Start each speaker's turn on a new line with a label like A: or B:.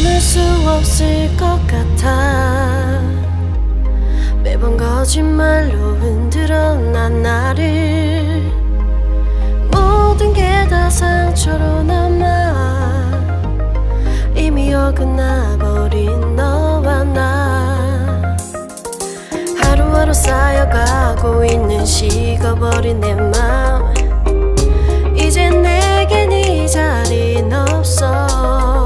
A: 참을 수 없을 것 같아. 매번 거짓말로 흔들어 난 나를. 모든 게 다 상처로 남아 이미 어긋나버린 너와 나. 하루하루 쌓여가고 있는 식어버린 내 맘. 이제 내겐 이 자리는 없어.